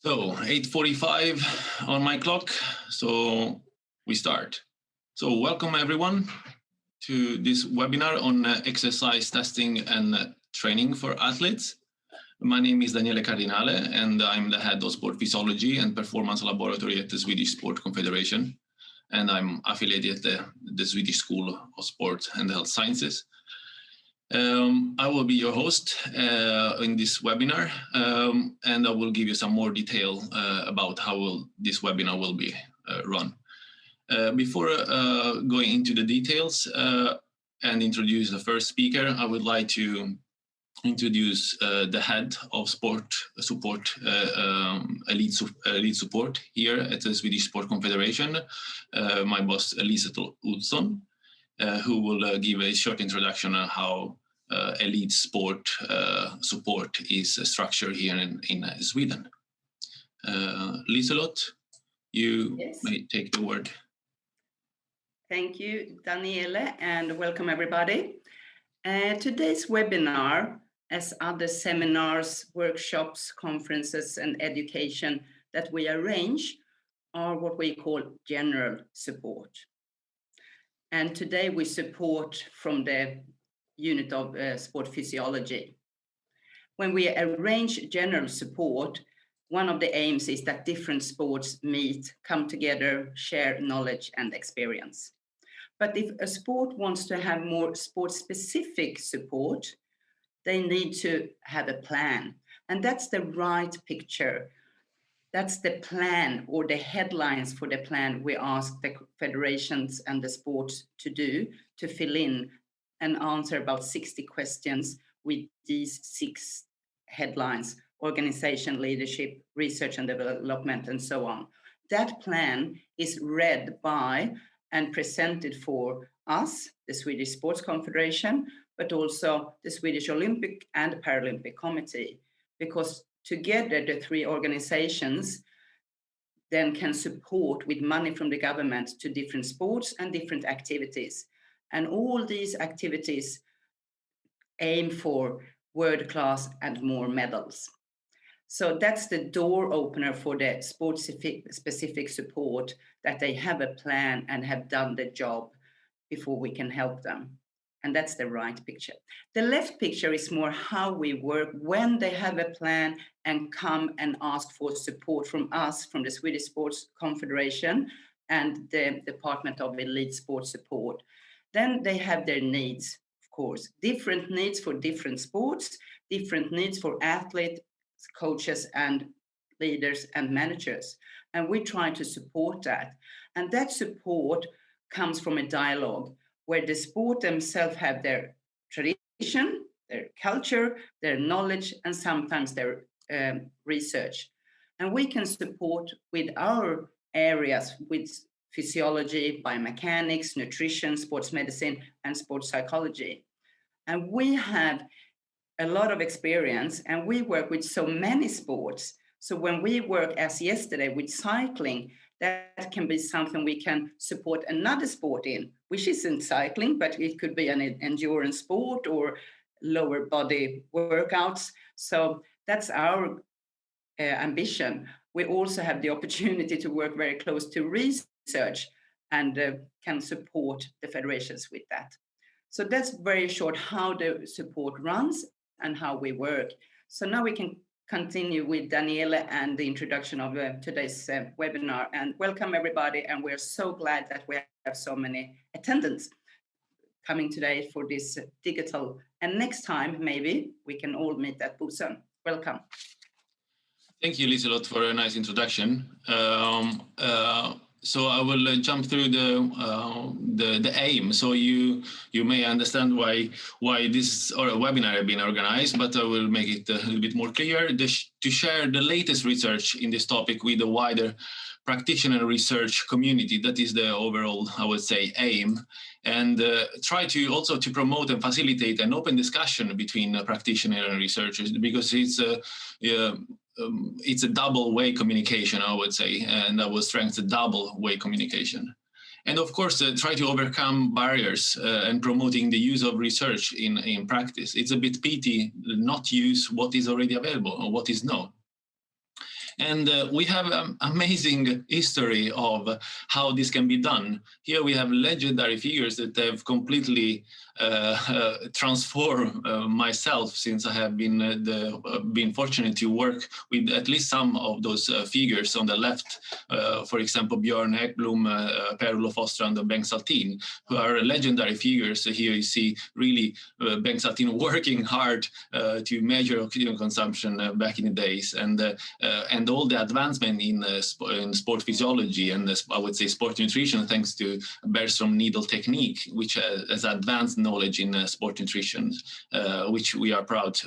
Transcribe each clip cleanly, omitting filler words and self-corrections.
So 8:45 on my clock, so we start. So welcome everyone to this webinar on exercise testing and training for athletes. My name is Daniele Cardinale and I'm the head of sport physiology and performance laboratory at the Swedish Sport Confederation. And I'm affiliated at the Swedish School of Sport and Health Sciences. I will be your host in this webinar, and I will give you some more detail about how this webinar will be run. Before going into the details and introduce the first speaker, I would like to introduce the head of sport support, elite support here at the Swedish Sport Confederation, my boss Elisabeth Olsson, who will give a short introduction on how elite sport support is structured here in Sweden. Liselott, you may take the word. Thank you, Daniele, and welcome everybody. Today's webinar, as other seminars, workshops, conferences, and education that we arrange, are what we call general support. And today we support from the unit of sport physiology. When we arrange general support, one of the aims is that different sports meet, come together, share knowledge and experience. But if a sport wants to have more sport-specific support, they need to have a plan. And that's the right picture. That's the plan or the headlines for the plan we ask the federations and the sports to do, to fill in and answer about 60 questions with these 6 headlines: organization, leadership, research and development, and so on. That plan is read by and presented for us, the Swedish Sports Confederation, but also the Swedish Olympic and Paralympic Committee, because together the 3 organizations then can support with money from the government to different sports and different activities. And all these activities aim for world class and more medals. So that's the door opener for the sport-specific support, that they have a plan and have done the job before we can help them. And that's the right picture. The left picture is more how we work when they have a plan and come and ask for support from us, from the Swedish Sports Confederation and the Department of Elite Sport Support. Then they have their needs, of course, different needs for different sports, different needs for athletes, coaches and leaders and managers. And we try to support that. And that support comes from a dialogue where the sport themselves have their tradition, their culture, their knowledge, and sometimes their research. And we can support with our areas with physiology, biomechanics, nutrition, sports medicine, and sports psychology. And we have a lot of experience, and we work with so many sports. So when we work, as yesterday, with cycling, that can be something we can support another sport in, which isn't cycling, but it could be an endurance sport or lower body workouts. So that's our ambition. We also have the opportunity to work very close to research and can support the federations with that. So that's very short how the support runs and how we work. So now we can continue with Daniele and the introduction of today's webinar. And welcome everybody, and we're so glad that we have so many attendants coming today for this digital. And next time, maybe we can all meet at Bosön. Welcome. Thank you, Liselott, for a nice introduction. So I will jump through the aim, so you may understand why this webinar has been organized, but I will make it a little bit more clear to share the latest research in this topic with the wider practitioner research community. That is the overall, I would say, aim, and try to also to promote and facilitate an open discussion between practitioners and researchers, because it's a double-way communication, I would say, and I will strengthen double-way communication. And of course, try to overcome barriers and promoting the use of research in practice. It's a bit pity not use what is already available or what is known. And we have an amazing history of how this can be done. Here we have legendary figures that have completely transformed myself, since I have been fortunate to work with at least some of those figures on the left. For example, Björn Ekblom, Per-Olof Ostrand, and Bengt Saltin, who are legendary figures. So here you see really Bengt Saltin working hard to measure oxygen consumption back in the days, and all the advancement in sport physiology and I would say sport nutrition, thanks to Bergstrom needle technique, which has advanced knowledge in sport nutrition, which we are proud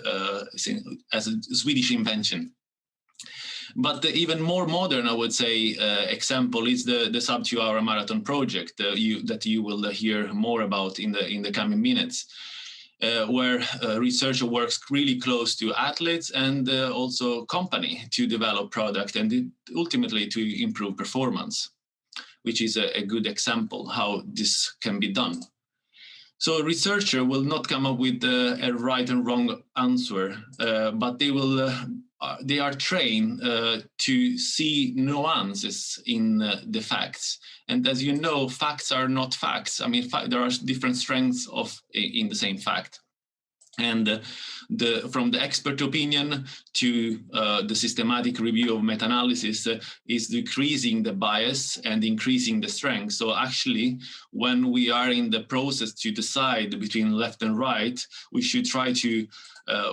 as a Swedish invention. But the even more modern, I would say, example is the sub 2 hour marathon project that you will hear more about in the coming minutes. Where a researcher works really close to athletes and also company to develop product and ultimately to improve performance, which is a good example how this can be done. So a researcher will not come up with a right and wrong answer, but they are trained to see nuances in the facts. And as you know, facts are not facts. I mean, there are different strengths in the same fact. And from the expert opinion to the systematic review of meta-analysis is decreasing the bias and increasing the strength. So actually, when we are in the process to decide between left and right, we should try to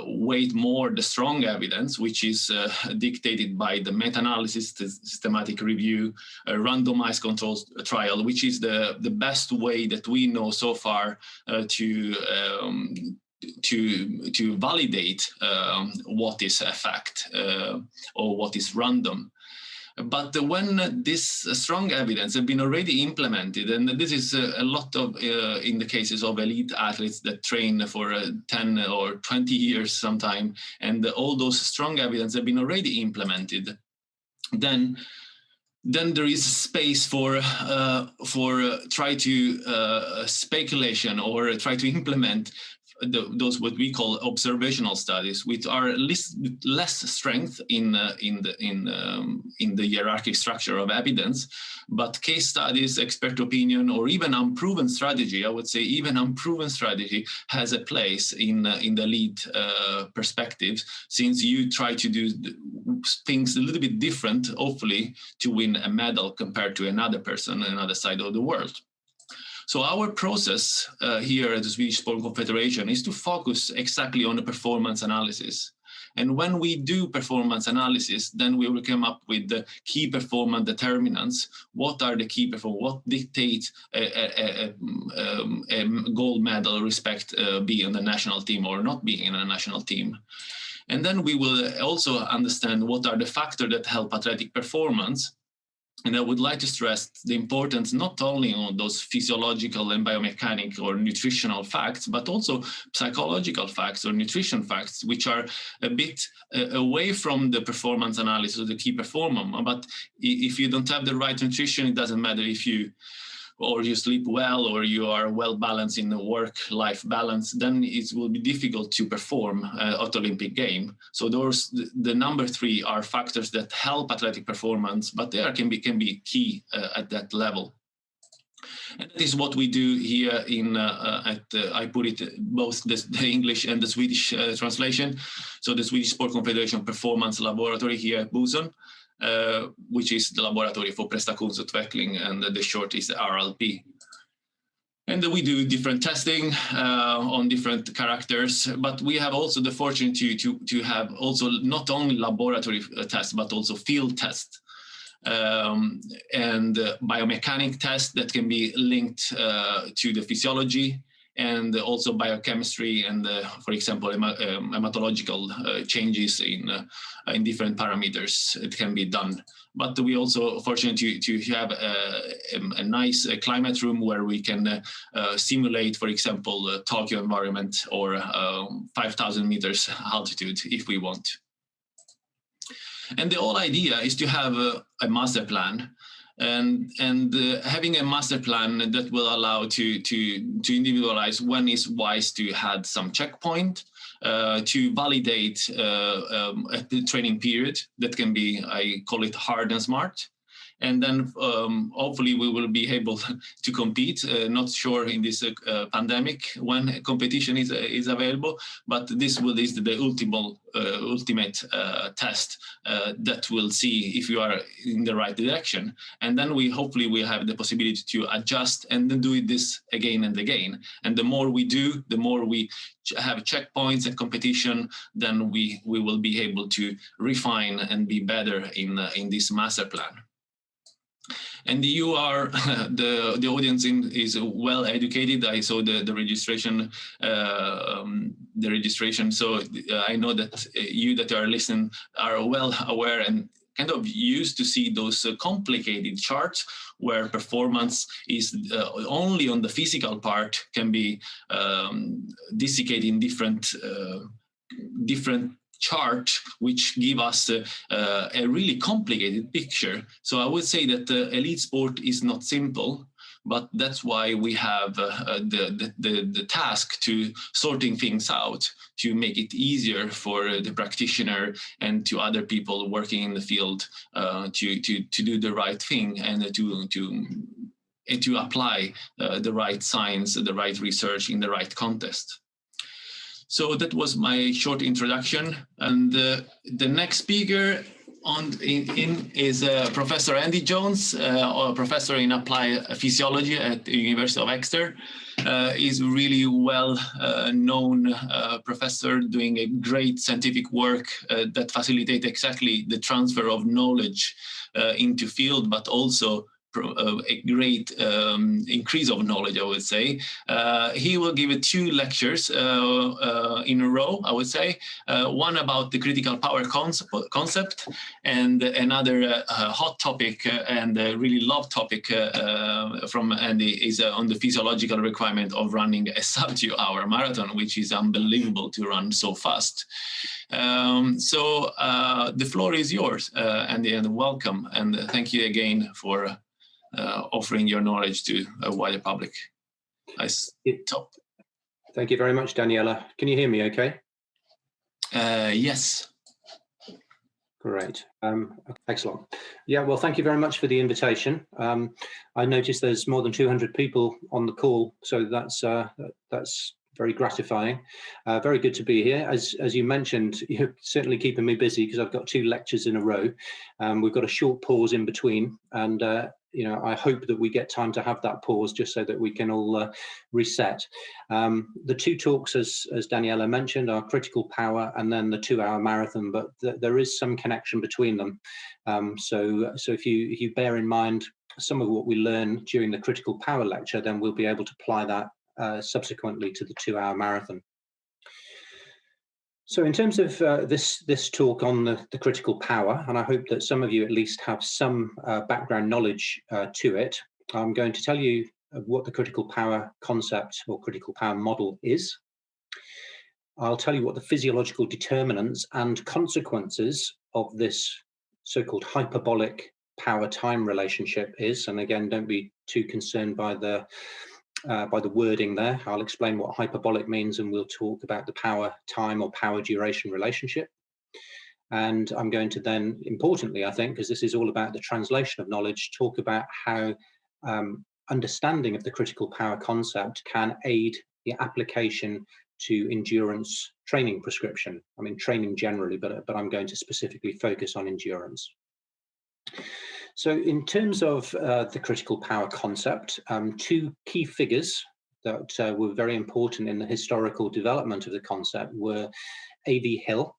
weight more the strong evidence, which is dictated by the meta-analysis, the systematic review, randomized control trial, which is the best way that we know so far to validate what is a fact or what is random. But when this strong evidence have been already implemented, and this is a lot of in the cases of elite athletes that train for 10 or 20 years sometime, and all those strong evidence have been already implemented, then there is space for try to speculation or try to implement those what we call observational studies, which are less strength in the hierarchic structure of evidence, but case studies, expert opinion, or even unproven strategy. I would say even unproven strategy has a place in the lead perspectives, since you try to do things a little bit different, hopefully, to win a medal compared to another person on another side of the world. So our process here at the Swedish Sport Confederation is to focus exactly on the performance analysis. And when we do performance analysis, then we will come up with the key performance determinants. What are the key performance? What dictates a gold medal respect being on the national team or not being in a national team? And then we will also understand what are the factors that help athletic performance. And I would like to stress the importance not only on those physiological and biomechanic or nutritional facts, but also psychological facts or nutrition facts, which are a bit away from the performance analysis of the key performer. But if you don't have the right nutrition, it doesn't matter if you sleep well or you are well balanced in the work-life balance, then it will be difficult to perform at Olympic game. So the number 3 are factors that help athletic performance, but they can be key at that level. And that is what we do here I put it both the English and the Swedish translation. So the Swedish Sport Confederation Performance Laboratory here at Bosön, which is the Laboratory for Prestationsutveckling, and the short is the RLP. And we do different testing on different characters, but we have also the fortune to have also not only laboratory tests, but also field tests. And biomechanic tests that can be linked to the physiology, and also biochemistry and, for example, hematological changes in different parameters. It can be done. But we also fortunate to have a nice climate room where we can simulate, for example, Tokyo environment or 5,000 meters altitude if we want. And the whole idea is to have a master plan. And having a master plan that will allow to individualize when is wise to add some checkpoint, to validate the training period. That can be, I call it hard and smart. And then hopefully we will be able to compete. Not sure in this pandemic when competition is available, but this is the ultimate test that will see if you are in the right direction. And then hopefully we have the possibility to adjust and then do this again and again. And the more we do, the more we have checkpoints and competition, then we will be able to refine and be better in this master plan. And you are the audience is well educated. I saw the registration, So I know that you that are listening are well aware and kind of used to see those complicated charts where performance is only on the physical part can be desiccated in different chart, which give us a really complicated picture. So I would say that elite sport is not simple, but that's why we have the task to sorting things out to make it easier for the practitioner and to other people working in the field to do the right thing and to apply the right science, the right research in the right context. So that was my short introduction, and the next speaker is Professor Andy Jones, a professor in applied physiology at the University of Exeter. Is really well known professor doing a great scientific work that facilitate exactly the transfer of knowledge into field, but also a great increase of knowledge, I would say. He will give 2 lectures in a row, I would say. One about the critical power concept, and another hot topic and really loved topic from Andy is on the physiological requirement of running a sub-2-hour marathon, which is unbelievable to run so fast. So the floor is yours, Andy, and welcome. And thank you again for offering your knowledge to a wider public. Top. Thank you very much, Daniela. Can you hear me okay? Yes. Great. Excellent. Yeah, well, thank you very much for the invitation. I noticed there's more than 200 people on the call, so that's very gratifying. Very good to be here. As you mentioned, you're certainly keeping me busy because I've got 2 lectures in a row. We've got a short pause in between, and I hope that we get time to have that pause just so that we can all reset. The 2 talks, as Daniela mentioned, are critical power and then the 2-hour marathon, but there is some connection between them. So if you bear in mind some of what we learn during the critical power lecture, then we'll be able to apply that subsequently to the 2-hour marathon. So in terms of this talk on the critical power, and I hope that some of you at least have some background knowledge to it, I'm going to tell you what the critical power concept or critical power model is. I'll tell you what the physiological determinants and consequences of this so-called hyperbolic power-time relationship is. And again, don't be too concerned by the wording there. I'll explain what hyperbolic means, and we'll talk about the power time or power duration relationship. And I'm going to then, importantly, I think, because this is all about the translation of knowledge, talk about how understanding of the critical power concept can aid the application to endurance training prescription. I mean, training generally, but I'm going to specifically focus on endurance. So in terms of the critical power concept, 2 key figures that were very important in the historical development of the concept were A.V. Hill,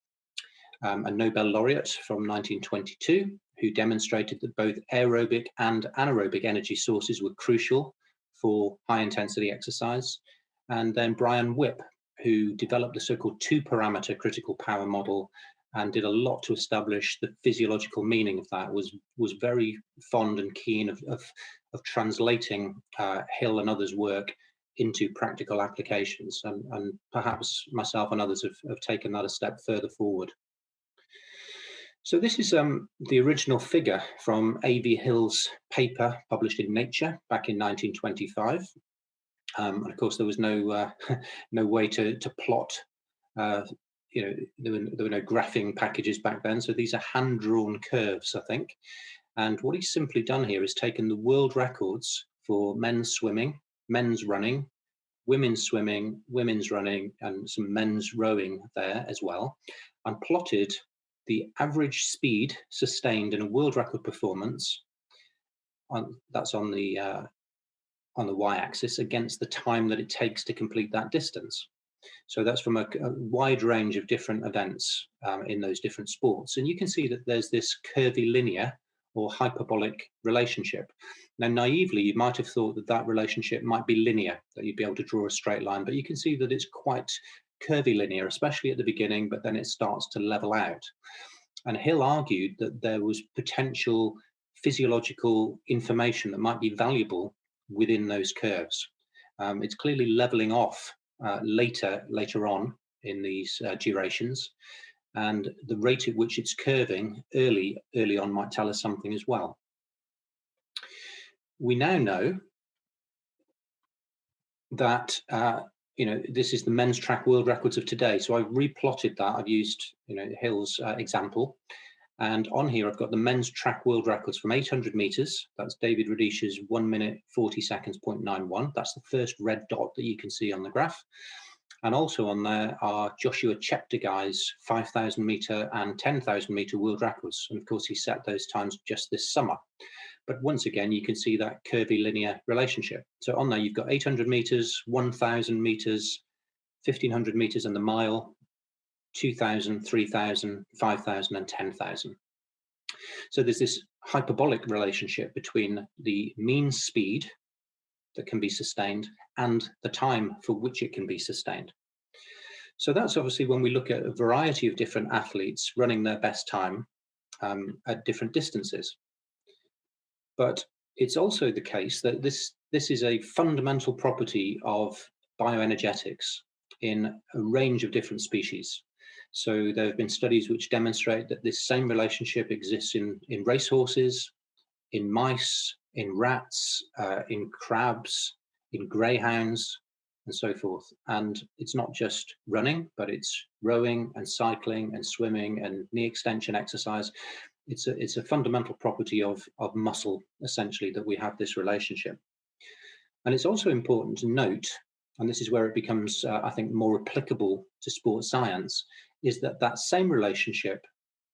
a Nobel laureate from 1922, who demonstrated that both aerobic and anaerobic energy sources were crucial for high-intensity exercise, and then Brian Whipp, who developed the so-called 2-parameter critical power model and did a lot to establish the physiological meaning of that, was very fond and keen of translating Hill and others' work into practical applications, and perhaps myself and others have taken that a step further forward. So this is the original figure from A.V. Hill's paper published in Nature back in 1925. And of course, there was no way to plot There were no graphing packages back then, so these are hand-drawn curves, I think. And what he's simply done here is taken the world records for men's swimming, men's running, women's swimming, women's running, and some men's rowing there as well, and plotted the average speed sustained in a world record performance, that's on the y-axis, against the time that it takes to complete that distance. So that's from a wide range of different events in those different sports. And you can see that there's this curvy linear or hyperbolic relationship. Now, naively, you might have thought that that relationship might be linear, that you'd be able to draw a straight line, but you can see that it's quite curvy linear, especially at the beginning, but then it starts to level out. And Hill argued that there was potential physiological information that might be valuable within those curves. It's clearly leveling off later on in these durations, and the rate at which it's curving early on might tell us something as well. We now know that this is the men's track world records of today. So I've replotted that. I've used Hill's example, and on here I've got the men's track world records from 800 meters. That's David Radisha's 1 minute 40 seconds 0.91. That's the first red dot that you can see on the graph. And also on there are Joshua Cheptegei's 5,000 meter and 10,000 meter world records. And of course, he set those times just this summer. But once again, you can see that curvy linear relationship. So on there, you've got 800 meters, 1,000 meters, 1,500 meters and the mile, 2,000, 3,000, 5,000 and 10,000. So there's this hyperbolic relationship between the mean speed that can be sustained and the time for which it can be sustained. So that's obviously when we look at a variety of different athletes running their best time at different distances. But it's also the case that this is a fundamental property of bioenergetics in a range of different species. So there have been studies which demonstrate that this same relationship exists in racehorses, in mice, in rats, in crabs, in greyhounds, and so forth. And it's not just running, but it's rowing and cycling and swimming and knee extension exercise. It's a fundamental property of muscle, essentially, that we have this relationship. And it's also important to note, and this is where it becomes, I think, more applicable to sports science, is that that same relationship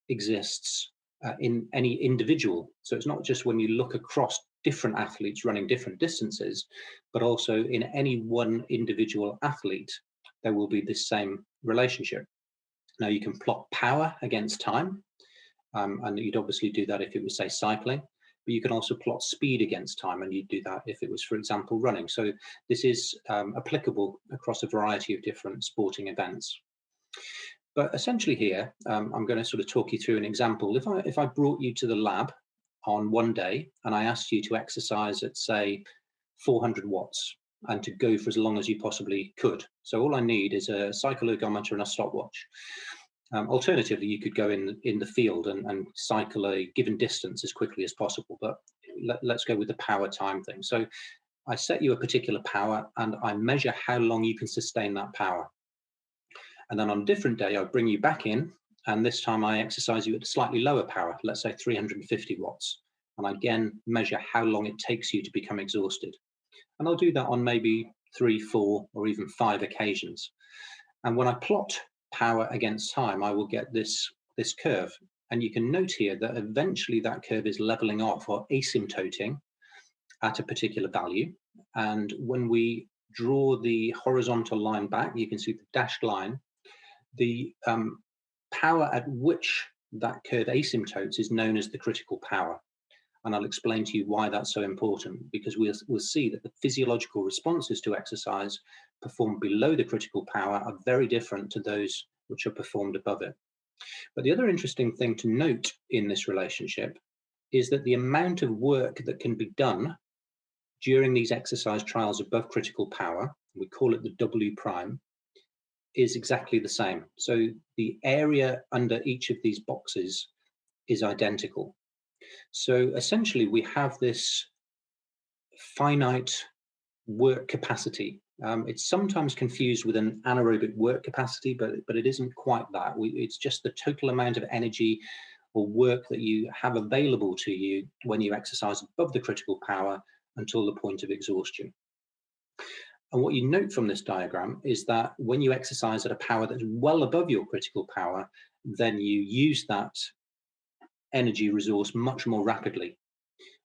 exists in any individual. So it's not just when you look across different athletes running different distances, but also in any one individual athlete, there will be this same relationship. Now you can plot power against time, and you'd obviously do that if it was, say, cycling, but you can also plot speed against time, and you'd do that if it was, for example, running. So this is applicable across a variety of different sporting events. But essentially here, I'm going to sort of talk you through an example. If I brought you to the lab on one day and I asked you to exercise at, say, 400 watts and to go for as long as you possibly could. So all I need is a cycle ergometer and a stopwatch. Alternatively, you could go in the field and cycle a given distance as quickly as possible, but let's go with the power time thing. So I set you a particular power and I measure how long you can sustain that power. And then on a different day, I bring you back in, and this time I exercise you at a slightly lower power, let's say 350 watts. And I again measure how long it takes you to become exhausted. And I'll do that on maybe 3, 4, or even 5 occasions. And when I plot power against time, I will get this curve. And you can note here that eventually that curve is leveling off or asymptoting at a particular value. And when we draw the horizontal line back, you can see the dashed line. The power at which that curve asymptotes is known as the critical power. And I'll explain to you why that's so important, because we'll see that the physiological responses to exercise performed below the critical power are very different to those which are performed above it. But the other interesting thing to note in this relationship is that the amount of work that can be done during these exercise trials above critical power, we call it the W prime, is exactly the same. So the area under each of these boxes is identical. So essentially we have this finite work capacity It's sometimes confused with an anaerobic work capacity, but it isn't quite that. It's just the total amount of energy or work that you have available to you when you exercise above the critical power until the point of exhaustion. And what you note from this diagram is that when you exercise at a power that's well above your critical power, then you use that energy resource much more rapidly.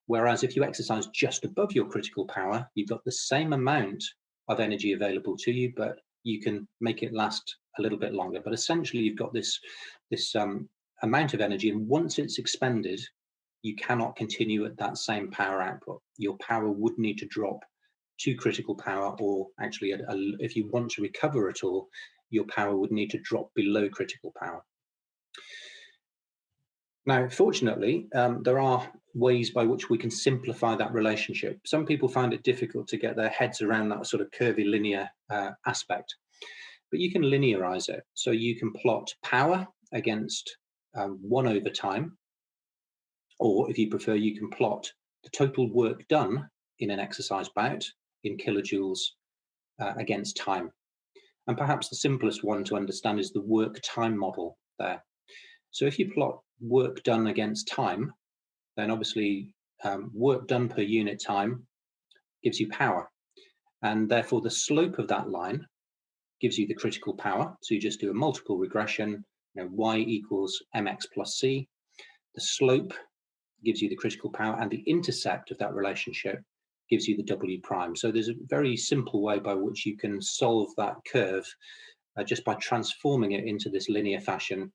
Whereas if you exercise just above your critical power, you've got the same amount of energy available to you, but you can make it last a little bit longer. But essentially, you've got this amount of energy, and once it's expended, you cannot continue at that same power output. Your power would need to drop to critical power, or actually, if you want to recover at all, your power would need to drop below critical power. Now, fortunately, there are ways by which we can simplify that relationship. Some people find it difficult to get their heads around that sort of curvy linear aspect, but you can linearize it. So you can plot power against 1 over time, or if you prefer, you can plot the total work done in an exercise bout in kilojoules against time. And perhaps the simplest one to understand is the work time model there. So if you plot work done against time, then obviously work done per unit time gives you power. And therefore the slope of that line gives you the critical power. So you just do a multiple regression, y equals mx plus c. The slope gives you the critical power, and the intercept of that relationship gives you the w prime. So there's a very simple way by which you can solve that curve just by transforming it into this linear fashion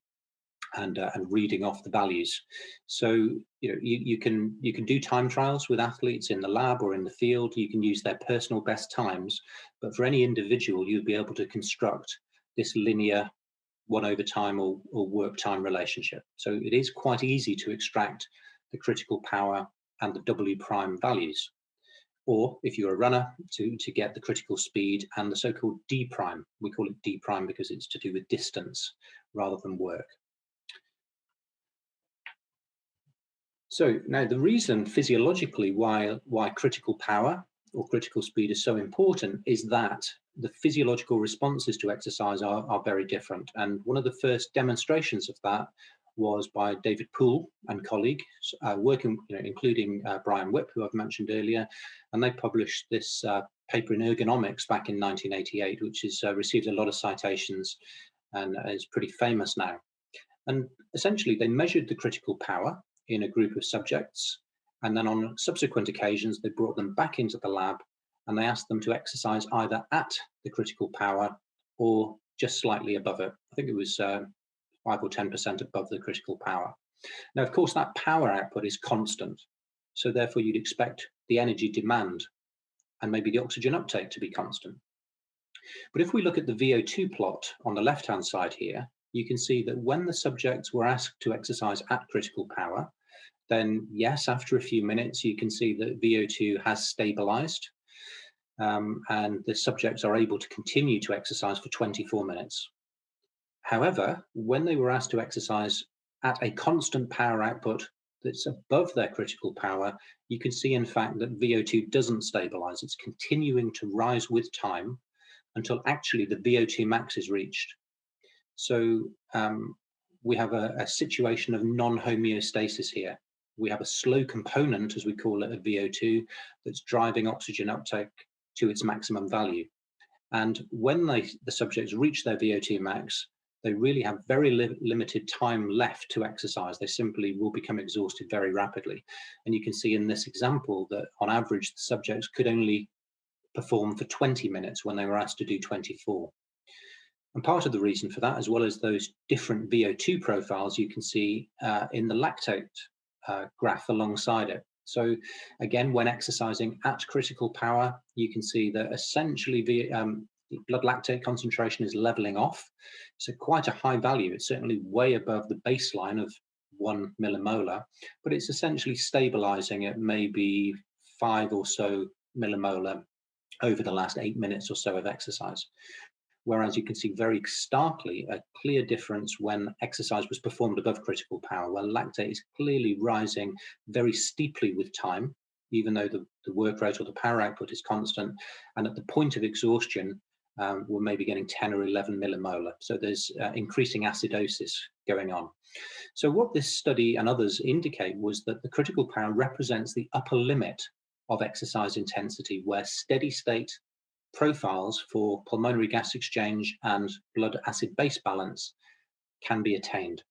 and reading off the values. So you can do time trials with athletes in the lab or in the field. You can use their personal best times, but for any individual, you'll be able to construct this linear 1 over time or work time relationship. So it is quite easy to extract the critical power and the w prime values, or if you're a runner, to get the critical speed and the so-called d prime. We call it d prime because it's to do with distance rather than work. So now the reason physiologically why critical power or critical speed is so important is that the physiological responses to exercise are very different. And one of the first demonstrations of that was by David Poole and colleagues working, including Brian Whipp, who I've mentioned earlier, and they published this paper in Ergonomics back in 1988, which has received a lot of citations and is pretty famous now. And essentially, they measured the critical power in a group of subjects, and then on subsequent occasions, they brought them back into the lab and they asked them to exercise either at the critical power or just slightly above it. I think it was 5 or 10% above the critical power. Now, of course, that power output is constant. So therefore, you'd expect the energy demand and maybe the oxygen uptake to be constant. But if we look at the VO2 plot on the left-hand side here, you can see that when the subjects were asked to exercise at critical power, then yes, after a few minutes, you can see that VO2 has stabilized, and the subjects are able to continue to exercise for 24 minutes. However, when they were asked to exercise at a constant power output that's above their critical power, you can see, in fact, that VO2 doesn't stabilize. It's continuing to rise with time until actually the VO2 max is reached. So we have a situation of non-homeostasis here. We have a slow component, as we call it, of VO2 that's driving oxygen uptake to its maximum value. And when the subjects reach their VO2 max, they really have very limited time left to exercise. They simply will become exhausted very rapidly. And you can see in this example that on average, the subjects could only perform for 20 minutes when they were asked to do 24. And part of the reason for that, as well as those different VO2 profiles, you can see in the lactate graph alongside it. So again, when exercising at critical power, you can see that essentially blood lactate concentration is leveling off. So quite a high value. It's certainly way above the baseline of 1 millimolar, but it's essentially stabilizing at maybe 5 or so millimolar over the last 8 minutes or so of exercise. Whereas you can see very starkly a clear difference when exercise was performed above critical power, where lactate is clearly rising very steeply with time, even though the work rate or the power output is constant. And at the point of exhaustion, we're maybe getting 10 or 11 millimolar. So there's increasing acidosis going on. So what this study and others indicate was that the critical power represents the upper limit of exercise intensity, where steady state profiles for pulmonary gas exchange and blood acid base balance can be attained.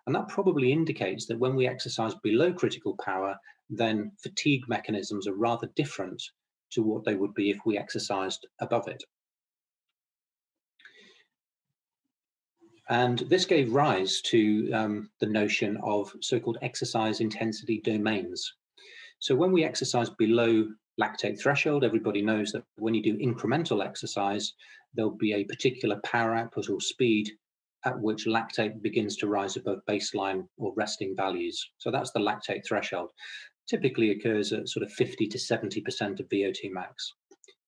And that probably indicates that when we exercise below critical power, then fatigue mechanisms are rather different to what they would be if we exercised above it. And this gave rise to the notion of so-called exercise intensity domains. So when we exercise below lactate threshold, everybody knows that when you do incremental exercise, there'll be a particular power output or speed at which lactate begins to rise above baseline or resting values. So that's the lactate threshold. Typically occurs at sort of 50 to 70% of VO2 max.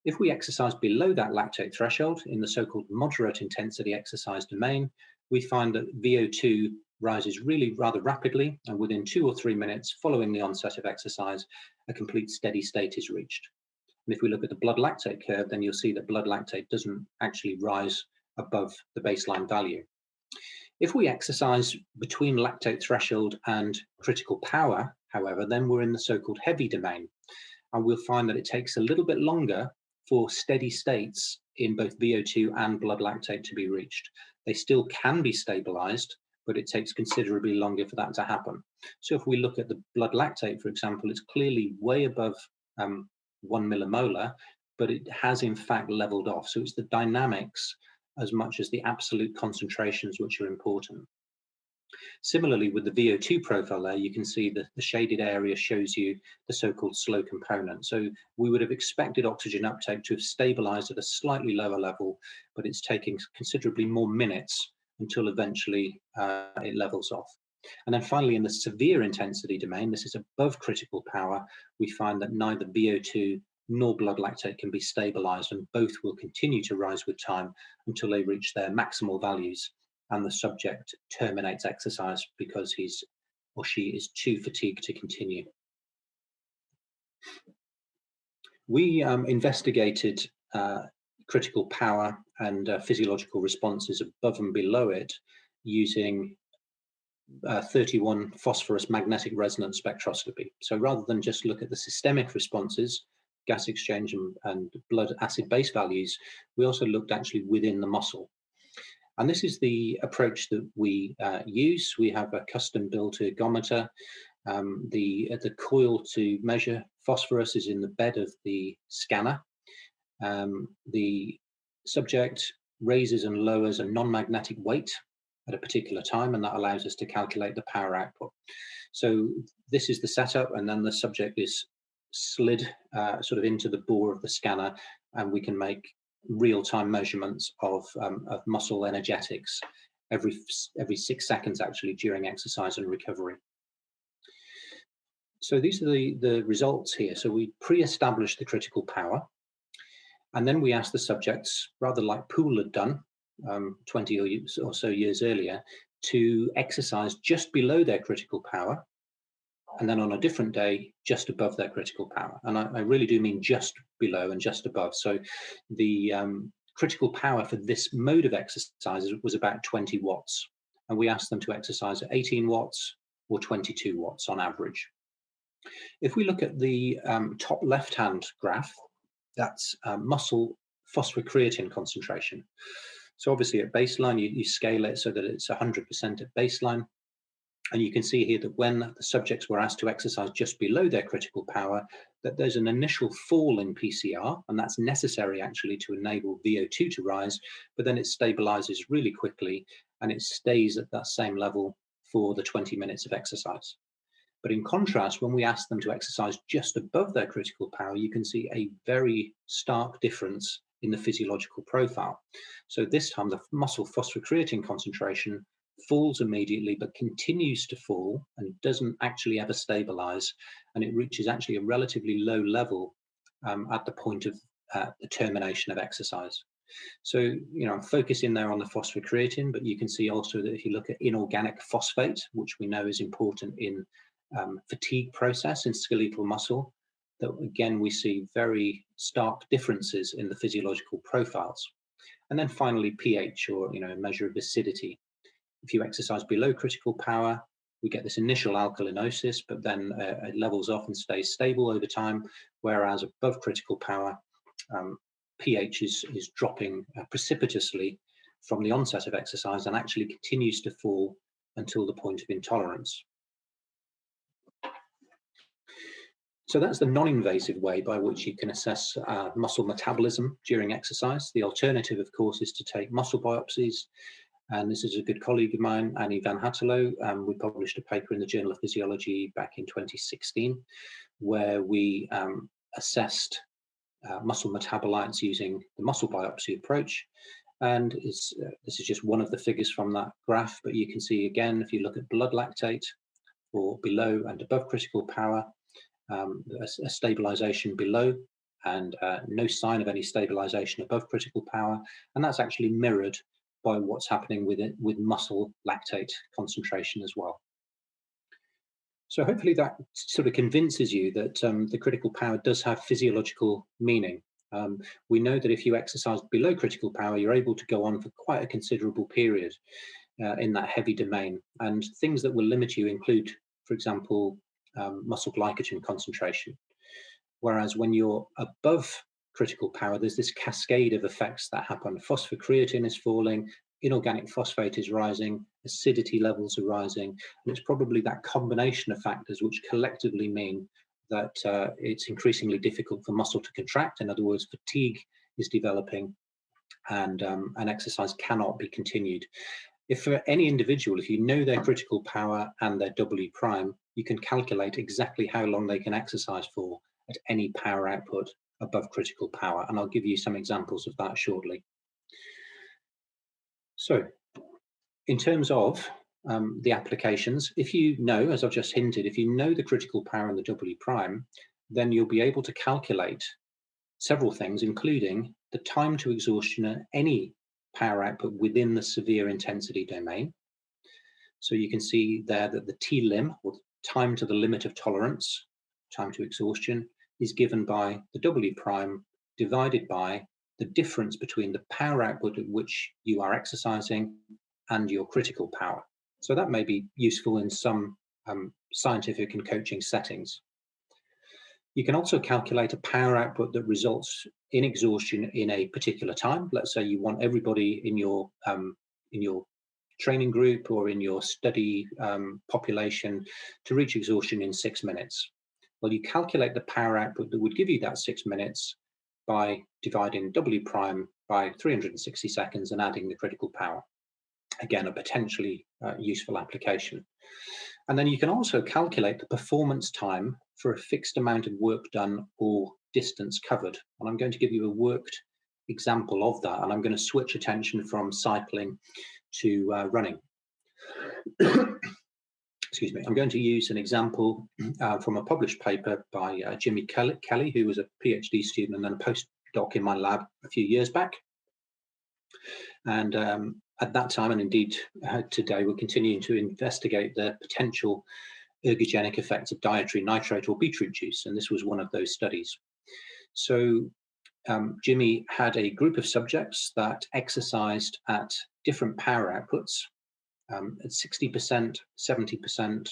If we exercise below that lactate threshold in the so-called moderate intensity exercise domain, we find that VO2 rises really rather rapidly, and within 2 or 3 minutes following the onset of exercise, a complete steady state is reached. And if we look at the blood lactate curve, then you'll see that blood lactate doesn't actually rise above the baseline value. If we exercise between lactate threshold and critical power, however, then we're in the so-called heavy domain, and we'll find that it takes a little bit longer for steady states in both VO2 and blood lactate to be reached. They still can be stabilized, but it takes considerably longer for that to happen. So if we look at the blood lactate, for example, it's clearly way above 1 millimolar, but it has in fact leveled off. So it's the dynamics as much as the absolute concentrations which are important. Similarly, with the VO2 profile there, you can see that the shaded area shows you the so-called slow component. So we would have expected oxygen uptake to have stabilized at a slightly lower level, but it's taking considerably more minutes until eventually it levels off. And then finally, in the severe intensity domain, this is above critical power, we find that neither VO2 nor blood lactate can be stabilized, and both will continue to rise with time until they reach their maximal values and the subject terminates exercise because he's or she is too fatigued to continue. We investigated critical power and physiological responses above and below it using 31 phosphorus magnetic resonance spectroscopy. So rather than just look at the systemic responses, gas exchange and blood acid base values, we also looked actually within the muscle. And this is the approach that we use. We have a custom built ergometer. The coil to measure phosphorus is in the bed of the scanner. The subject raises and lowers a non-magnetic weight at a particular time, and that allows us to calculate the power output. So this is the setup, and then the subject is slid sort of into the bore of the scanner, and we can make real-time measurements of muscle energetics every 6 seconds actually during exercise and recovery. So these are the results here. So we pre-established the critical power, and then we asked the subjects, rather like Poole had done 20 or so years earlier, to exercise just below their critical power, and then on a different day, just above their critical power. And I really do mean just below and just above. So the critical power for this mode of exercise was about 20 watts. And we asked them to exercise at 18 watts or 22 watts on average. If we look at the top left-hand graph, that's muscle phosphocreatine concentration. So obviously at baseline, you scale it so that it's 100% at baseline. And you can see here that when the subjects were asked to exercise just below their critical power, that there's an initial fall in PCR, and that's necessary actually to enable VO2 to rise, but then it stabilizes really quickly and it stays at that same level for the 20 minutes of exercise. But in contrast, when we ask them to exercise just above their critical power, you can see a very stark difference in the physiological profile. So this time the muscle phosphocreatine concentration falls immediately, but continues to fall and doesn't actually ever stabilize, and it reaches actually a relatively low level at the point of the termination of exercise. So, I'm focusing there on the phosphocreatine, but you can see also that if you look at inorganic phosphate, which we know is important in fatigue process in skeletal muscle, that again, we see very stark differences in the physiological profiles. And then finally, pH, or a measure of acidity. If you exercise below critical power, we get this initial alkalinosis, but then it levels off and stays stable over time, whereas above critical power, pH is dropping precipitously from the onset of exercise and actually continues to fall until the point of intolerance. So that's the non-invasive way by which you can assess muscle metabolism during exercise. The alternative, of course, is to take muscle biopsies. And this is a good colleague of mine, Annie Van Hattelo. We published a paper in the Journal of Physiology back in 2016, where we assessed muscle metabolites using the muscle biopsy approach. And this is just one of the figures from that graph, but you can see again, if you look at blood lactate for below and above critical power, a stabilization below and no sign of any stabilization above critical power. And that's actually mirrored by what's happening with muscle lactate concentration as well. So hopefully that sort of convinces you that the critical power does have physiological meaning. We know that if you exercise below critical power, you're able to go on for quite a considerable period in that heavy domain. And things that will limit you include, for example, muscle glycogen concentration. Whereas when you're above critical power, there's this cascade of effects that happen. Phosphocreatine is falling, inorganic phosphate is rising, acidity levels are rising, and it's probably that combination of factors which collectively mean that it's increasingly difficult for muscle to contract. In other words, fatigue is developing and exercise cannot be continued. If for any individual, if you know their critical power and their W prime, you can calculate exactly how long they can exercise for at any power output above critical power. And I'll give you some examples of that shortly. So in terms of the applications, if you know, as I've just hinted, if you know the critical power and the W prime, then you'll be able to calculate several things, including the time to exhaustion at any power output within the severe intensity domain. So you can see there that the T-lim, or time to the limit of tolerance, time to exhaustion, is given by the W prime divided by the difference between the power output at which you are exercising and your critical power. So that may be useful in some scientific and coaching settings. You can also calculate a power output that results in exhaustion in a particular time. Let's say you want everybody in your training group or in your study population to reach exhaustion in 6 minutes. Well, you calculate the power output that would give you that 6 minutes by dividing W prime by 360 seconds and adding the critical power. Again, a potentially useful application. And then you can also calculate the performance time for a fixed amount of work done or distance covered. And I'm going to give you a worked example of that. And I'm going to switch attention from cycling to running. Excuse me. I'm going to use an example from a published paper by Jimmy Kelly, who was a PhD student and then a postdoc in my lab a few years back. And at that time, and indeed today, we're continuing to investigate the potential ergogenic effects of dietary nitrate or beetroot juice. And this was one of those studies. So Jimmy had a group of subjects that exercised at different power outputs at 60%, 70%,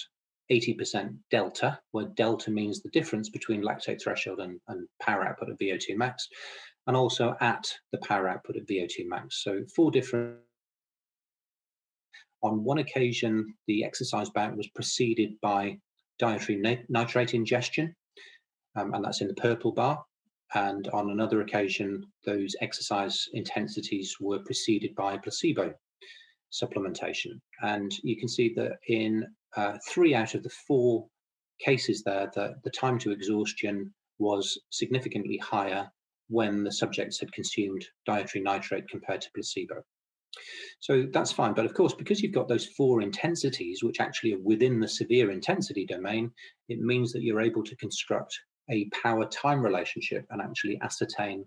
80% delta, where delta means the difference between lactate threshold and power output of VO2 max, and also at the power output of VO2 max. So 4 different. On one occasion, the exercise bout was preceded by dietary nitrate ingestion, and that's in the purple bar. And on another occasion, those exercise intensities were preceded by placebo supplementation. And you can see that in 3 out of the 4 cases there, the time to exhaustion was significantly higher when the subjects had consumed dietary nitrate compared to placebo. So that's fine. But of course, because you've got those 4 intensities, which actually are within the severe intensity domain, it means that you're able to construct a power-time relationship and actually ascertain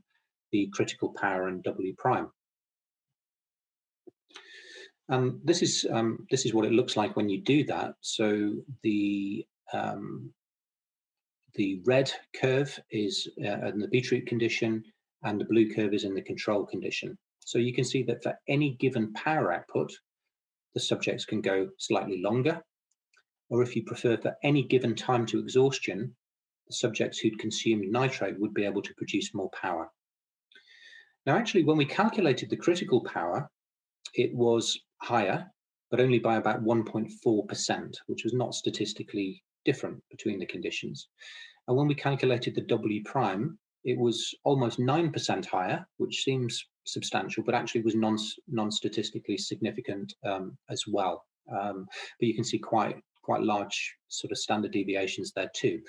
the critical power and W prime. This is what it looks like when you do that. So the The red curve is in the beetroot condition, and the blue curve is in the control condition. So you can see that for any given power output, the subjects can go slightly longer, or if you prefer, for any given time to exhaustion, the subjects who'd consumed nitrate would be able to produce more power. Now, actually, when we calculated the critical power, it was higher, but only by about 1.4%, which was not statistically different between the conditions. And when we calculated the W prime, it was almost 9% higher, which seems substantial, but actually was non-statistically significant as well. But you can see quite large sort of standard deviations there too.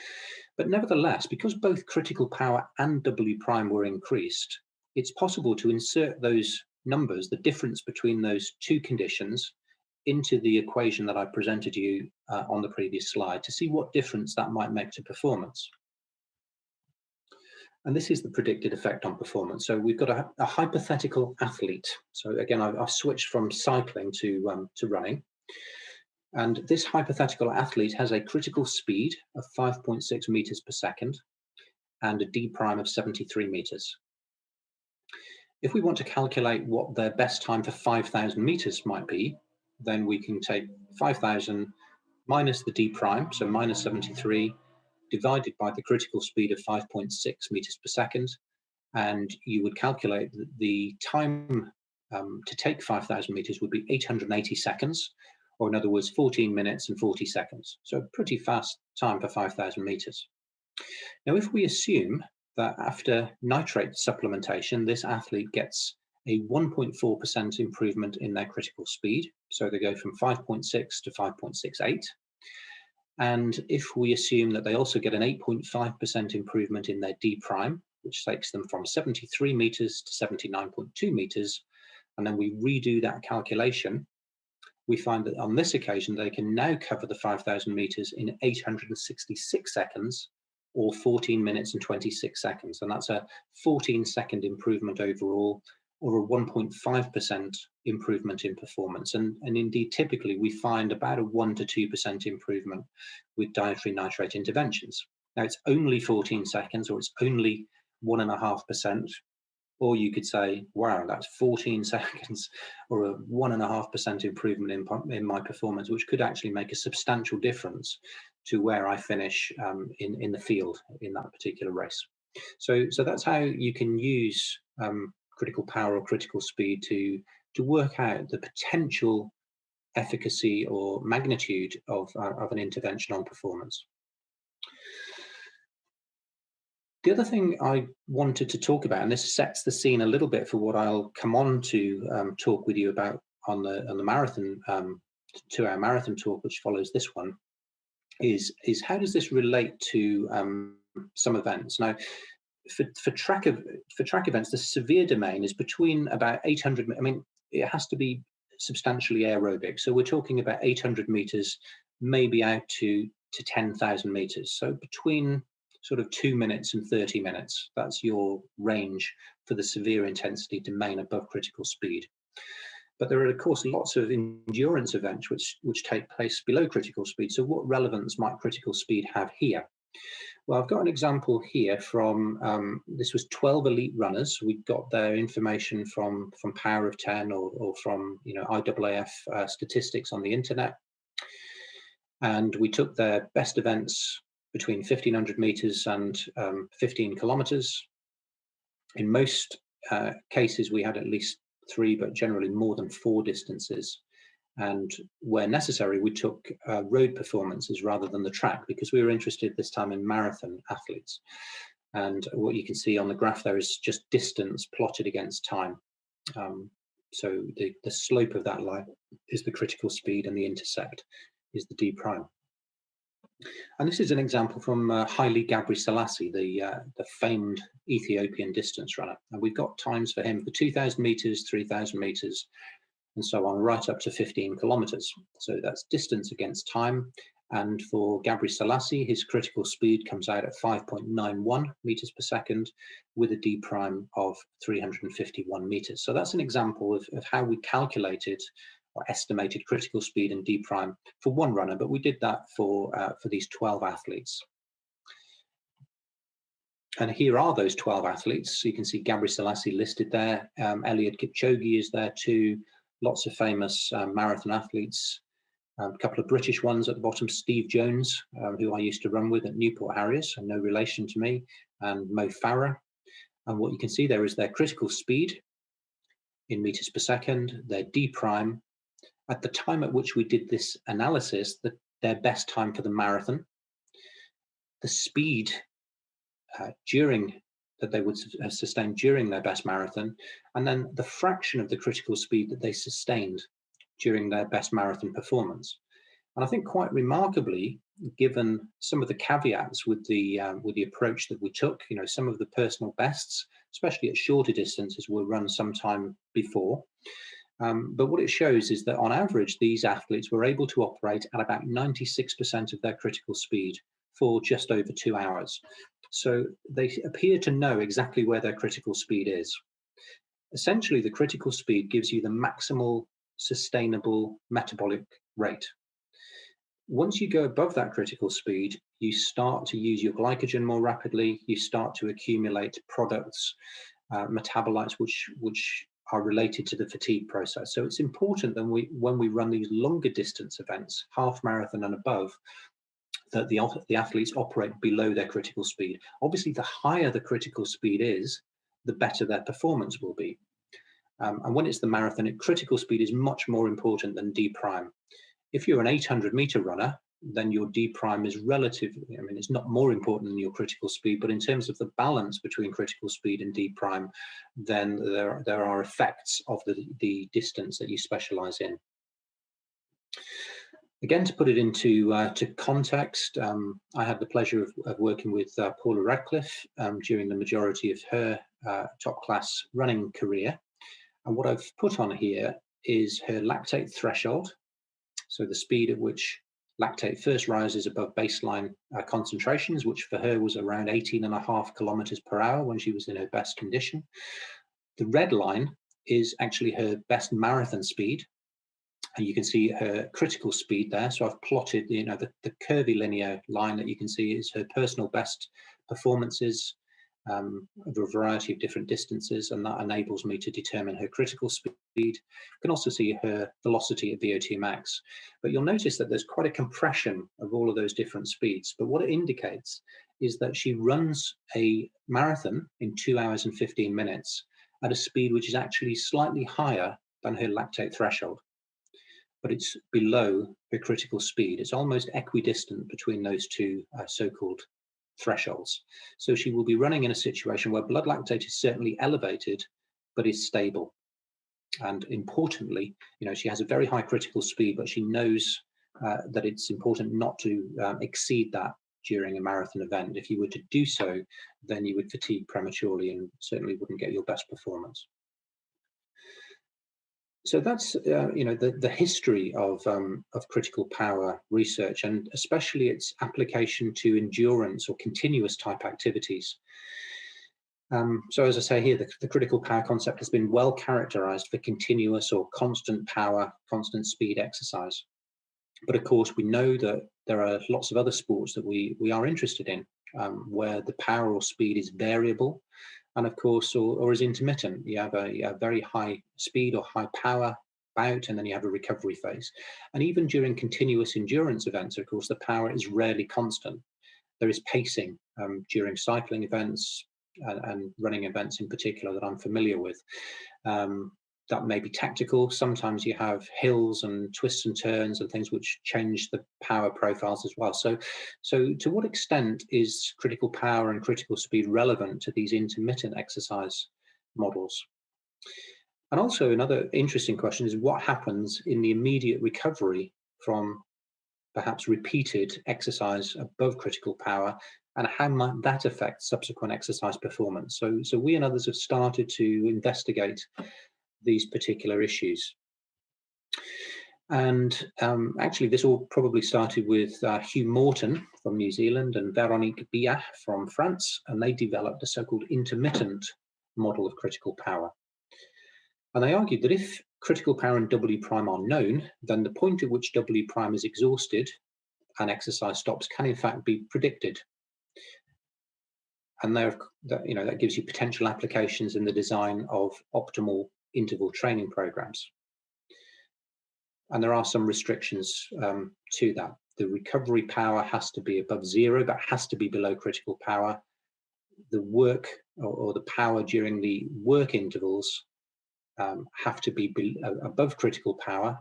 But nevertheless, because both critical power and W prime were increased, it's possible to insert those numbers, the difference between those two conditions, into the equation that I presented you on the previous slide to see what difference that might make to performance. And this is the predicted effect on performance. So we've got a hypothetical athlete. So again, I've switched from cycling to running. And this hypothetical athlete has a critical speed of 5.6 meters per second and a D prime of 73 meters. If we want to calculate what their best time for 5,000 meters might be, then we can take 5,000 minus the D prime, so minus 73, divided by the critical speed of 5.6 meters per second, and you would calculate that the time to take 5,000 meters would be 880 seconds, or in other words, 14 minutes and 40 seconds. So a pretty fast time for 5,000 meters. Now, if we assume that after nitrate supplementation, this athlete gets a 1.4% improvement in their critical speed, so they go from 5.6 to 5.68, and if we assume that they also get an 8.5% improvement in their D prime, which takes them from 73 meters to 79.2 meters, and then we redo that calculation, we find that on this occasion, they can now cover the 5,000 meters in 866 seconds, or 14 minutes and 26 seconds. And that's a 14-second improvement overall, or a 1.5% improvement in performance. And indeed, typically, we find about a 1 to 2% improvement with dietary nitrate interventions. Now, it's only 14 seconds, or it's only 1.5%. Or you could say, wow, that's 14 seconds or a 1.5% improvement in my performance, which could actually make a substantial difference to where I finish in the field in that particular race. So that's how you can use critical power or critical speed to work out the potential efficacy or magnitude of an intervention on performance. The other thing I wanted to talk about, and this sets the scene a little bit for what I'll come on to talk with you about on the marathon, 2-hour marathon talk, which follows this one, is how does this relate to some events? Now, for track events, the severe domain is between about 800. I mean, it has to be substantially aerobic. So we're talking about 800 meters, maybe out to 10,000 meters. So between sort of 2 minutes and 30 minutes. That's your range for the severe intensity domain above critical speed. But there are, of course, lots of endurance events which take place below critical speed. So what relevance might critical speed have here? Well, I've got an example here from, this was 12 elite runners. We got their information from Power of 10 or from IAAF statistics on the internet. And we took their best events between 1,500 meters and 15 kilometers. In most cases, we had at least 3, but generally more than 4 distances. And where necessary, we took road performances rather than the track, because we were interested this time in marathon athletes. And what you can see on the graph there is just distance plotted against time. So the slope of that line is the critical speed, and the intercept is the D prime. And this is an example from Haile Gebrselassie, the famed Ethiopian distance runner. And we've got times for him for 2,000 meters, 3,000 meters, and so on, right up to 15 kilometers. So that's distance against time. And for Gebrselassie, his critical speed comes out at 5.91 meters per second with a D prime of 351 meters. So that's an example of how we calculated or estimated critical speed and D prime for one runner, but we did that for these 12 athletes. And here are those 12 athletes. So you can see Gabriel Selassie listed there. Eliud Kipchoge is there too. Lots of famous marathon athletes. A couple of British ones at the bottom. Steve Jones, who I used to run with at Newport Harriers, and no relation to me, and Mo Farah. And what you can see there is their critical speed in meters per second, their D prime. At the time at which we did this analysis, their best time for the marathon, the speed during that they would sustain during their best marathon, and then the fraction of the critical speed that they sustained during their best marathon performance. And I think quite remarkably, given some of the caveats with the approach that we took, you know, some of the personal bests, especially at shorter distances, were run sometime before. But what it shows is that on average, these athletes were able to operate at about 96% of their critical speed for just over 2 hours. So they appear to know exactly where their critical speed is. Essentially, the critical speed gives you the maximal sustainable metabolic rate. Once you go above that critical speed, you start to use your glycogen more rapidly, you start to accumulate products, metabolites, which are related to the fatigue process. So it's important that when we run these longer distance events, half marathon and above, that the athletes operate below their critical speed. Obviously, the higher the critical speed is, the better their performance will be. And when it's the marathon, critical speed is much more important than D prime. If you're an 800-meter runner, then your D prime is relatively, I mean, it's not more important than your critical speed, but in terms of the balance between critical speed and D prime, then there are effects of the distance that you specialize in. Again, to put it into to context, I had the pleasure of working with Paula Radcliffe during the majority of her top class running career. And what I've put on here is her lactate threshold. So the speed at which lactate first rises above baseline concentrations, which for her was around 18.5 kilometers per hour when she was in her best condition. The red line is actually her best marathon speed. And you can see her critical speed there. So I've plotted, you know, the curvy linear line that you can see is her personal best performances over a variety of different distances, and that enables me to determine her critical speed. You can also see her velocity at VO2 max. But you'll notice that there's quite a compression of all of those different speeds. But what it indicates is that she runs a marathon in 2 hours and 15 minutes at a speed which is actually slightly higher than her lactate threshold, but it's below her critical speed. It's almost equidistant between those two so-called thresholds. So she will be running in a situation where blood lactate is certainly elevated, but is stable. And importantly, you know, she has a very high critical speed, but she knows that it's important not to exceed that during a marathon event. If you were to do so, then you would fatigue prematurely and certainly wouldn't get your best performance. So that's you know, the history of critical power research, and especially its application to endurance or continuous type activities. So as I say here, the critical power concept has been well characterized for continuous or constant power, constant speed exercise. But of course, we know that there are lots of other sports that we are interested in, where the power or speed is variable, and of course, or is intermittent. You have a very high speed or high power bout, and then you have a recovery phase. And even during continuous endurance events, of course, the power is rarely constant. There is pacing during cycling events and running events in particular that I'm familiar with. That may be tactical. Sometimes you have hills and twists and turns and things which change the power profiles as well. So to what extent is critical power and critical speed relevant to these intermittent exercise models? And also another interesting question is what happens in the immediate recovery from perhaps repeated exercise above critical power, and how might that affect subsequent exercise performance? So we and others have started to investigate these particular issues. And actually, this all probably started with Hugh Morton from New Zealand and Véronique Biat from France, and they developed a so-called intermittent model of critical power. And they argued that if critical power and W prime are known, then the point at which W prime is exhausted and exercise stops can in fact be predicted. And that gives you potential applications in the design of optimal interval training programs. And there are some restrictions to that. The recovery power has to be above 0, but has to be below critical power. The work or the power during the work intervals have to be above critical power,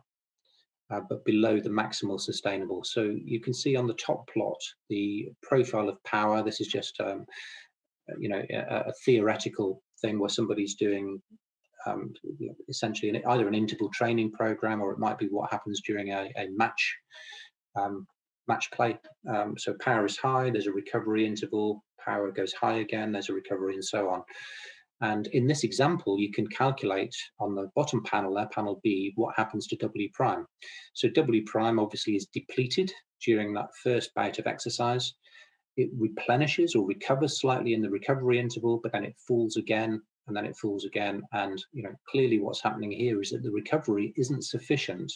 but below the maximal sustainable. So you can see on the top plot the profile of power. This is just a theoretical thing where somebody's doing essentially either an interval training program, or it might be what happens during a match play. So power is high, there's a recovery interval, power goes high again, there's a recovery, and so on. And in this example, you can calculate on the bottom panel there, panel B, what happens to W prime. So W prime obviously is depleted during that first bout of exercise. It replenishes or recovers slightly in the recovery interval, but then it falls again, and then it falls again. And clearly what's happening here is that the recovery isn't sufficient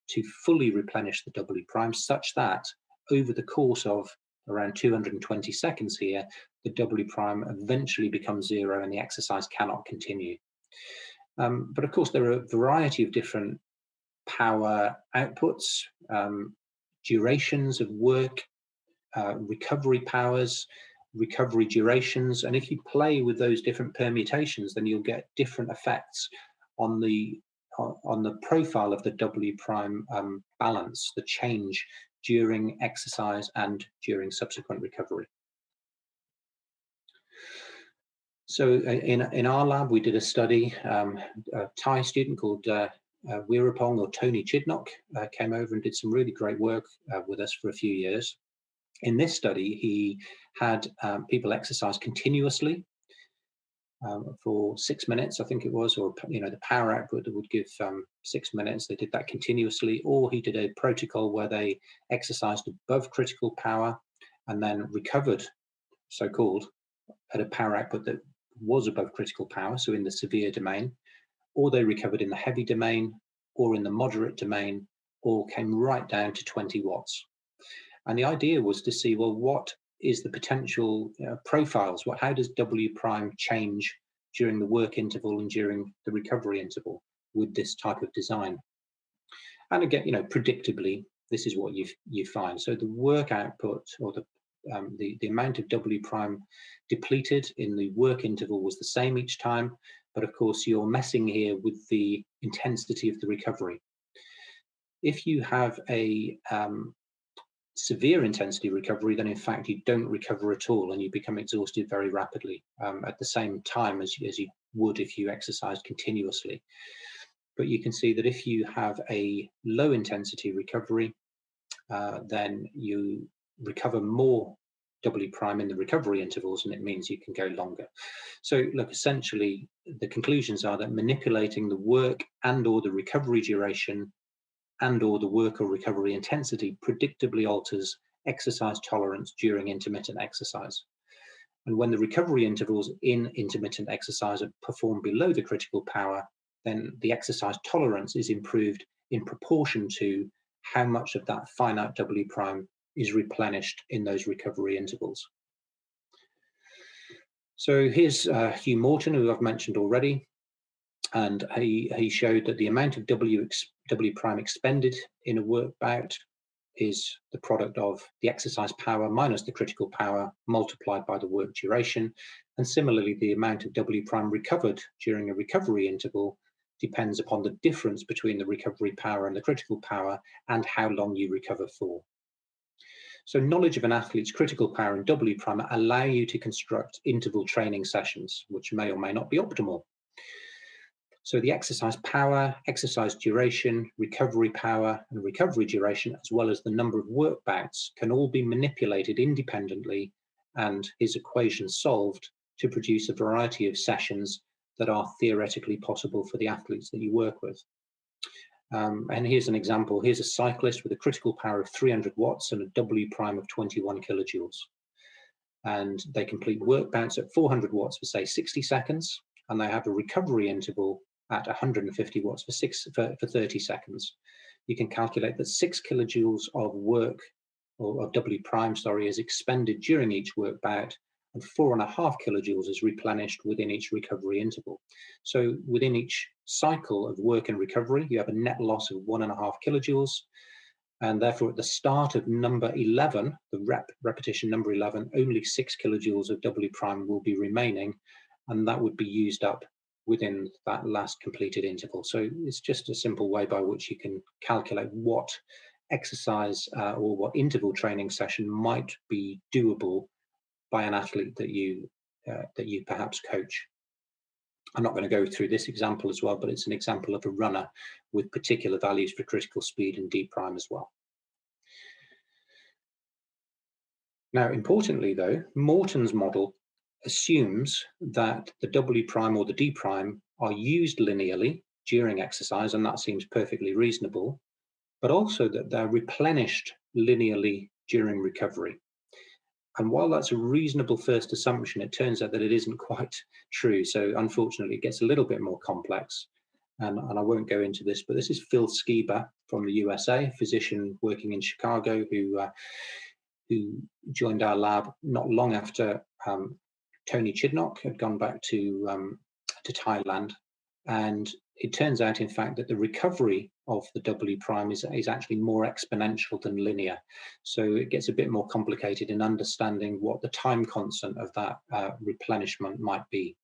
to fully replenish the W prime, such that over the course of around 220 seconds here, the W prime eventually becomes 0 and the exercise cannot continue. But of course, there are a variety of different power outputs, durations of work, recovery powers, recovery durations, and if you play with those different permutations, then you'll get different effects on the profile of the W prime balance, the change during exercise and during subsequent recovery. So in our lab, we did a study. A Thai student called Weerapong, or Tony Chidnock, came over and did some really great work with us for a few years. In this study, he had people exercise continuously for 6 minutes, I think it was, or the power output that would give 6 minutes. They did that continuously, or he did a protocol where they exercised above critical power and then recovered, so-called, at a power output that was above critical power, so in the severe domain, or they recovered in the heavy domain, or in the moderate domain, or came right down to 20 watts. And the idea was to see, well, what is the potential profiles? How does W prime change during the work interval and during the recovery interval with this type of design? And again, predictably, this is what you find. So the work output, or the amount of W prime depleted in the work interval was the same each time, but of course you're messing here with the intensity of the recovery. If you have a severe intensity recovery, then in fact you don't recover at all and you become exhausted very rapidly at the same time as you would if you exercised continuously. But you can see that if you have a low intensity recovery, then you recover more W prime in the recovery intervals, and it means you can go longer. So look, essentially the conclusions are that manipulating the work and or the recovery duration and or the work or recovery intensity predictably alters exercise tolerance during intermittent exercise. And when the recovery intervals in intermittent exercise are performed below the critical power, then the exercise tolerance is improved in proportion to how much of that finite W prime is replenished in those recovery intervals. So here's Hugh Morton, who I've mentioned already. And he showed that the amount of W prime expended in a work bout is the product of the exercise power minus the critical power multiplied by the work duration. And similarly, the amount of W prime recovered during a recovery interval depends upon the difference between the recovery power and the critical power and how long you recover for. So knowledge of an athlete's critical power and W prime allow you to construct interval training sessions, which may or may not be optimal. So the exercise power, exercise duration, recovery power, and recovery duration, as well as the number of work bouts, can all be manipulated independently and his equation solved to produce a variety of sessions that are theoretically possible for the athletes that you work with. And here's an example. Here's a cyclist with a critical power of 300 watts and a W prime of 21 kilojoules. And they complete work bouts at 400 watts for, say, 60 seconds, and they have a recovery interval at 150 watts for 30 seconds. You can calculate that 6 kilojoules of work, or of W prime, sorry, is expended during each work bout, and 4.5 kilojoules is replenished within each recovery interval. So within each cycle of work and recovery, you have a net loss of 1.5 kilojoules. And therefore, at the start of number 11, the repetition number 11, only 6 kilojoules of W prime will be remaining, and that would be used up within that last completed interval. So it's just a simple way by which you can calculate what exercise or what interval training session might be doable by an athlete that you perhaps coach. I'm not going to go through this example as well, but it's an example of a runner with particular values for critical speed and D prime as well. Now, importantly though, Morton's model assumes that the W prime or the D prime are used linearly during exercise, and that seems perfectly reasonable, but also that they're replenished linearly during recovery. And while that's a reasonable first assumption, it turns out that it isn't quite true. So unfortunately, it gets a little bit more complex. And I won't go into this, but this is Phil Skiba from the USA, a physician working in Chicago who joined our lab not long after Tony Chidnock had gone back to Thailand. And it turns out, in fact, that the recovery of the W prime is actually more exponential than linear. So it gets a bit more complicated in understanding what the time constant of that replenishment might be.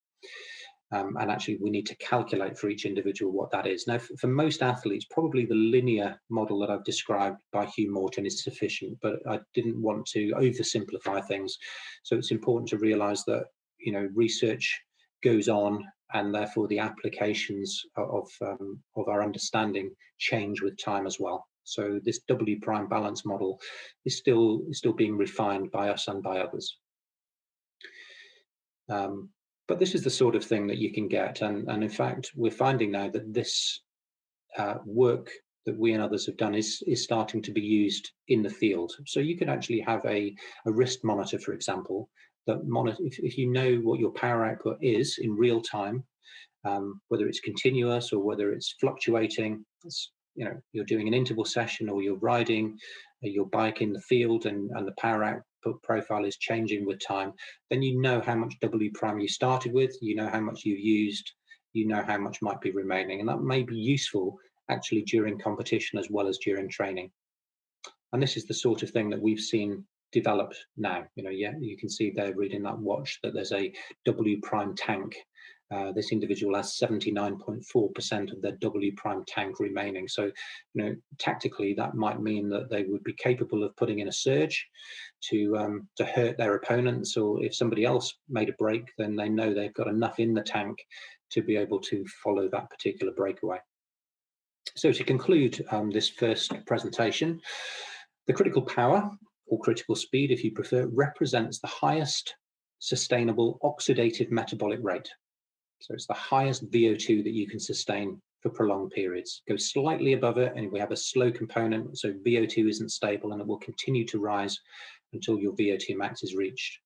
And actually, we need to calculate for each individual what that is. Now, for most athletes, probably the linear model that I've described by Hugh Morton is sufficient, but I didn't want to oversimplify things. So it's important to realize that, you know, research goes on, and therefore the applications of our understanding change with time as well. So this W prime balance model is still being refined by us and by others. But this is the sort of thing that you can get, and in fact, we're finding now that this work that we and others have done is starting to be used in the field. So you could actually have a wrist monitor, for example, that monitor if you know what your power output is in real time, whether it's continuous or whether it's fluctuating. You know, you're doing an interval session or you're riding your bike in the field, and the power output profile is changing with time, then you know how much W prime you started with, you know how much you've used, you know how much might be remaining, and that may be useful actually during competition as well as during training. And this is the sort of thing that we've seen developed now. You know, yeah, you can see there reading that watch that there's a W prime tank. This individual has 79.4% of their W prime tank remaining. So, you know, tactically, that might mean that they would be capable of putting in a surge to hurt their opponents, or if somebody else made a break, then they know they've got enough in the tank to be able to follow that particular breakaway. So to conclude this first presentation, the critical power, or critical speed if you prefer, represents the highest sustainable oxidative metabolic rate. So it's the highest VO2 that you can sustain for prolonged periods. Go slightly above it and we have a slow component, so VO2 isn't stable and it will continue to rise until your VO2 max is reached.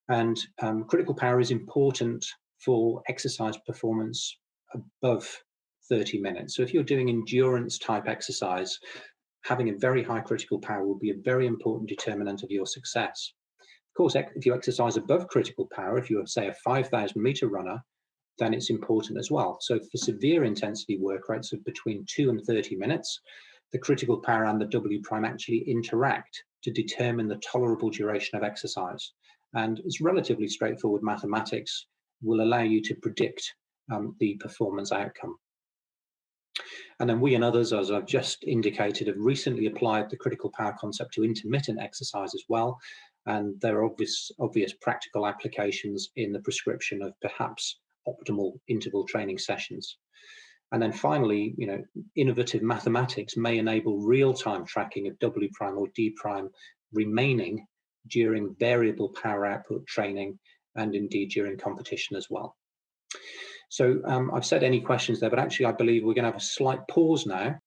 And critical power is important for exercise performance above 30 minutes. So if you're doing endurance type exercise, having a very high critical power will be a very important determinant of your success. Of course, if you exercise above critical power, if you're, say, a 5,000 meter runner, then it's important as well. So for severe intensity work rates of between 2 and 30 minutes, the critical power and the W prime actually interact to determine the tolerable duration of exercise. And it's relatively straightforward mathematics will allow you to predict the performance outcome. And then we and others, as I've just indicated, have recently applied the critical power concept to intermittent exercise as well. And there are obvious practical applications in the prescription of perhaps optimal interval training sessions. And then finally, you know, innovative mathematics may enable real-time tracking of W prime or D prime remaining during variable power output training and indeed during competition as well. So I've said any questions there, but actually I believe we're going to have a slight pause now